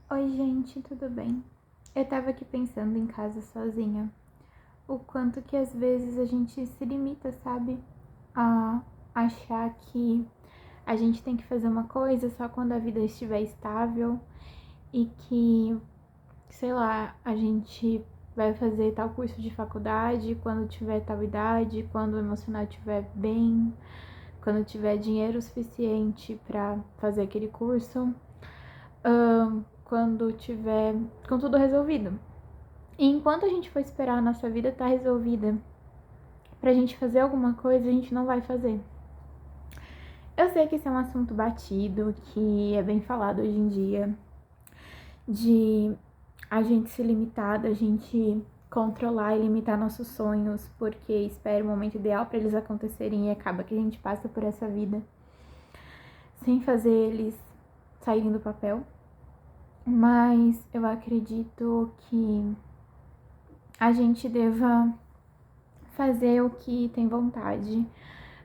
Oi, gente, tudo bem? Eu tava aqui pensando em casa sozinha. O quanto que às vezes a gente se limita, sabe? A achar que a gente tem que fazer uma coisa só quando a vida estiver estável e que, sei lá, a gente vai fazer tal curso de faculdade quando tiver tal idade, quando o emocional estiver bem, quando tiver dinheiro suficiente pra fazer aquele curso, quando tiver com tudo resolvido. E enquanto a gente for esperar a nossa vida estar resolvida pra gente fazer alguma coisa, a gente não vai fazer. Eu sei que esse é um assunto batido, que é bem falado hoje em dia, de a gente se limitar, da gente controlar e limitar nossos sonhos, porque espera o momento ideal para eles acontecerem e acaba que a gente passa por essa vida sem fazer eles saírem do papel. Mas eu acredito que a gente deva fazer o que tem vontade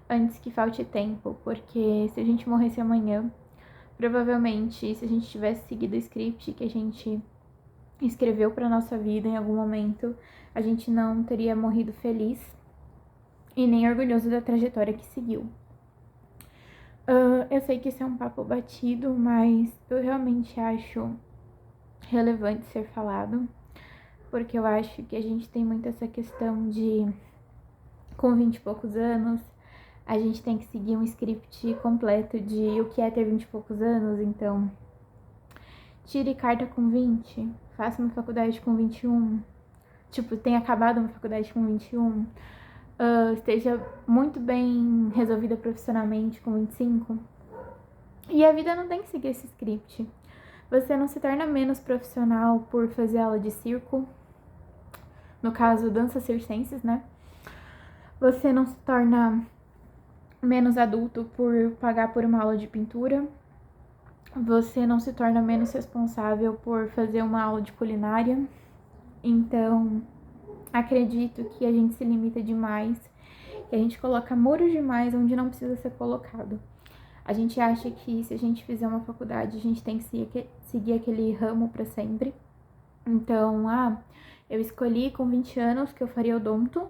antes que falte tempo, porque se a gente morresse amanhã, provavelmente, se a gente tivesse seguido o script que a gente escreveu para nossa vida em algum momento, a gente não teria morrido feliz e nem orgulhoso da trajetória que seguiu. Eu sei que isso é um papo batido, mas eu realmente acho relevante ser falado, porque eu acho que a gente tem muito essa questão de, com 20 e poucos anos, a gente tem que seguir um script completo de o que é ter 20 e poucos anos, então tire carta com 20, faça uma faculdade com 21, tipo, tenha acabado uma faculdade com 21, esteja muito bem resolvida profissionalmente com 25. E a vida não tem que seguir esse script. Você não se torna menos profissional por fazer aula de circo, no caso, danças circenses, né? Você não se torna menos adulto por pagar por uma aula de pintura. Você não se torna menos responsável por fazer uma aula de culinária. Então, acredito que a gente se limita demais, que a gente coloca muros demais onde não precisa ser colocado. A gente acha que se a gente fizer uma faculdade, a gente tem que seguir aquele ramo para sempre. Então, eu escolhi com 20 anos que eu faria odonto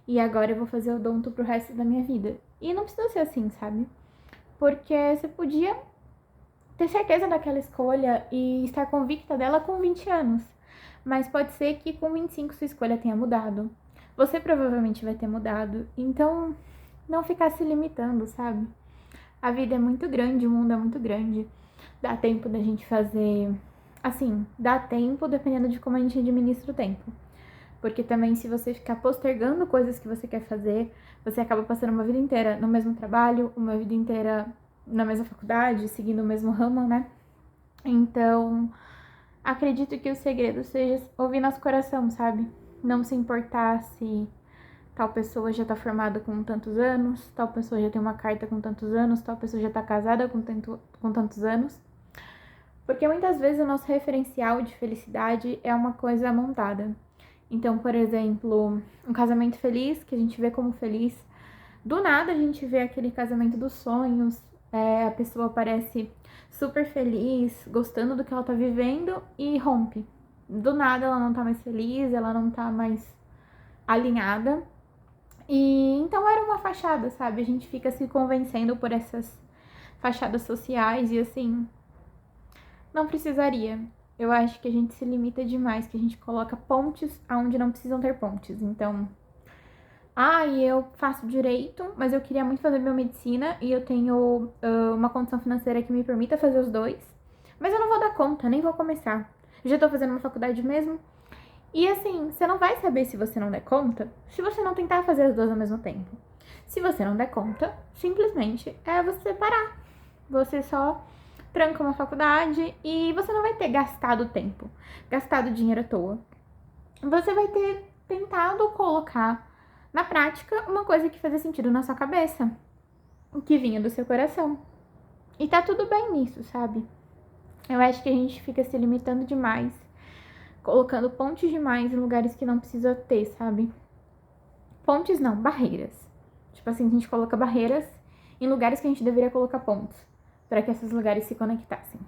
e agora eu vou fazer odonto pro resto da minha vida. E não precisa ser assim, sabe? Porque você podia ter certeza daquela escolha e estar convicta dela com 20 anos. Mas pode ser que com 25 sua escolha tenha mudado. Você provavelmente vai ter mudado. Então, não ficar se limitando, sabe? A vida é muito grande, o mundo é muito grande. Dá tempo da gente fazer. Assim, dá tempo dependendo de como a gente administra o tempo. Porque também, se você ficar postergando coisas que você quer fazer, você acaba passando uma vida inteira no mesmo trabalho, uma vida inteira na mesma faculdade, seguindo o mesmo ramo, né? Então, acredito que o segredo seja ouvir nosso coração, sabe? Não se importar se tal pessoa já tá formada com tantos anos, tal pessoa já tem uma carta com tantos anos, tal pessoa já tá casada com tantos anos. Porque muitas vezes o nosso referencial de felicidade é uma coisa montada. Então, por exemplo, um casamento feliz, que a gente vê como feliz, do nada a gente vê aquele casamento dos sonhos, a pessoa parece super feliz, gostando do que ela tá vivendo e rompe. Do nada ela não tá mais feliz, ela não tá mais alinhada. E então era uma fachada, sabe? A gente fica se convencendo por essas fachadas sociais e assim, não precisaria. Eu acho que a gente se limita demais, que a gente coloca pontes aonde não precisam ter pontes. Então, e eu faço direito, mas eu queria muito fazer biomedicina e eu tenho uma condição financeira que me permita fazer os dois. Mas eu não vou dar conta, nem vou começar. Eu já tô fazendo uma faculdade mesmo. E assim, você não vai saber se você não der conta se você não tentar fazer as duas ao mesmo tempo. Se você não der conta, simplesmente é você parar. Você só tranca uma faculdade e você não vai ter gastado tempo, gastado dinheiro à toa. Você vai ter tentado colocar na prática uma coisa que fazia sentido na sua cabeça, o que vinha do seu coração. E tá tudo bem nisso, sabe? Eu acho que a gente fica se limitando demais, colocando pontes demais em lugares que não precisa ter, sabe? Pontes não, barreiras. Tipo assim, a gente coloca barreiras em lugares que a gente deveria colocar pontos, para que esses lugares se conectassem.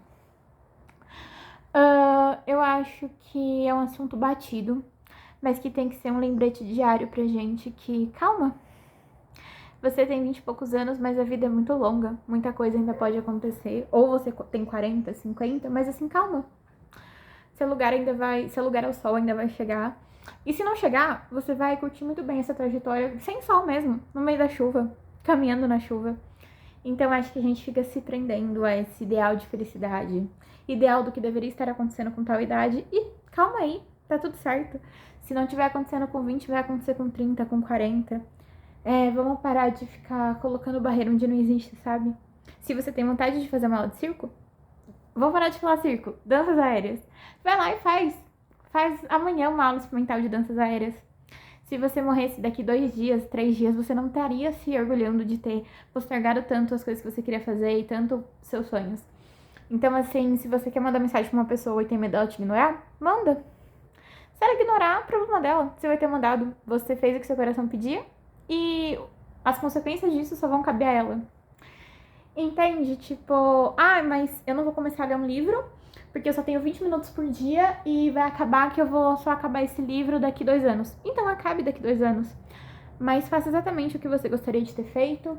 acho que é um assunto batido, mas que tem que ser um lembrete diário pra gente que, calma, você tem 20 e poucos anos, mas a vida é muito longa, muita coisa ainda pode acontecer, ou você tem 40, 50, mas assim, calma. Seu lugar ao sol ainda vai chegar. E se não chegar, você vai curtir muito bem essa trajetória, sem sol mesmo, no meio da chuva, caminhando na chuva. Então acho que a gente fica se prendendo a esse ideal de felicidade, ideal do que deveria estar acontecendo com tal idade. E calma aí, tá tudo certo. Se não tiver acontecendo com 20, vai acontecer com 30, com 40. Vamos parar de ficar colocando barreira onde não existe, sabe? Se você tem vontade de fazer uma aula de circo, vou parar de falar circo, danças aéreas. Vai lá e faz. Faz amanhã uma aula experimental de danças aéreas. Se você morresse daqui 2 dias, 3 dias, você não estaria se orgulhando de ter postergado tanto as coisas que você queria fazer e tanto seus sonhos. Então, assim, se você quer mandar mensagem pra uma pessoa e tem medo dela te ignorar, manda. Se ela ignorar, problema dela. Você vai ter mandado. Você fez o que seu coração pedia e as consequências disso só vão caber a ela. Entende? Tipo, mas eu não vou começar a ler um livro porque eu só tenho 20 minutos por dia e vai acabar que eu vou só acabar esse livro daqui 2 anos. Então acabe daqui 2 anos. Mas faça exatamente o que você gostaria de ter feito,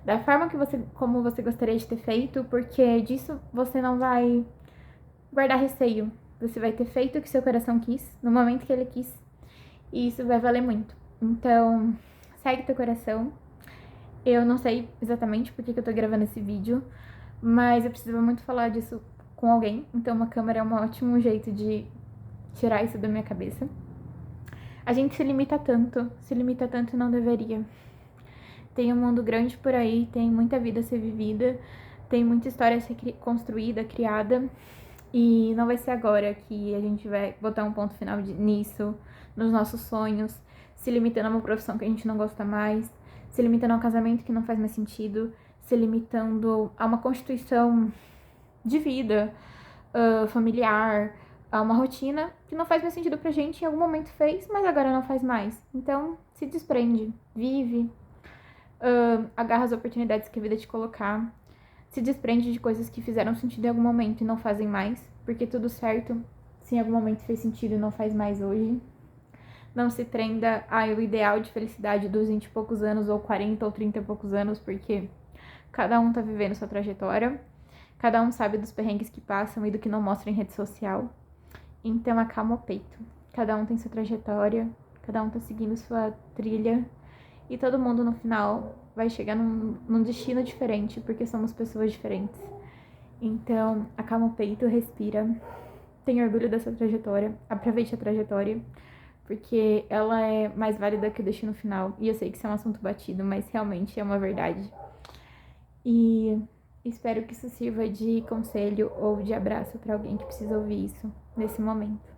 da forma como você gostaria de ter feito, porque disso você não vai guardar receio. Você vai ter feito o que seu coração quis, no momento que ele quis. E isso vai valer muito. Então, segue teu coração. Eu não sei exatamente por que eu tô gravando esse vídeo, mas eu precisava muito falar disso com alguém, então uma câmera é um ótimo jeito de tirar isso da minha cabeça. A gente se limita tanto e não deveria. Tem um mundo grande por aí, tem muita vida a ser vivida, tem muita história a ser construída, criada, e não vai ser agora que a gente vai botar um ponto final nisso, nos nossos sonhos, se limitando a uma profissão que a gente não gosta mais, se limitando a um casamento que não faz mais sentido, se limitando a uma constituição de vida familiar, a uma rotina que não faz mais sentido pra gente, em algum momento fez, mas agora não faz mais. Então, se desprende, vive, agarra as oportunidades que a vida te colocar, se desprende de coisas que fizeram sentido em algum momento e não fazem mais, porque tudo certo, se em algum momento fez sentido e não faz mais hoje. Não se prenda ao ideal de felicidade dos 20 e poucos anos, ou 40 ou 30 e poucos anos, porque cada um tá vivendo sua trajetória, cada um sabe dos perrengues que passam e do que não mostra em rede social. Então acalma o peito. Cada um tem sua trajetória, cada um tá seguindo sua trilha, e todo mundo no final vai chegar num destino diferente, porque somos pessoas diferentes. Então, acalma o peito, respira, tenha orgulho dessa trajetória, aproveite a trajetória, porque ela é mais válida que o destino final. E eu sei que isso é um assunto batido, mas realmente é uma verdade. E espero que isso sirva de conselho ou de abraço para alguém que precisa ouvir isso nesse momento.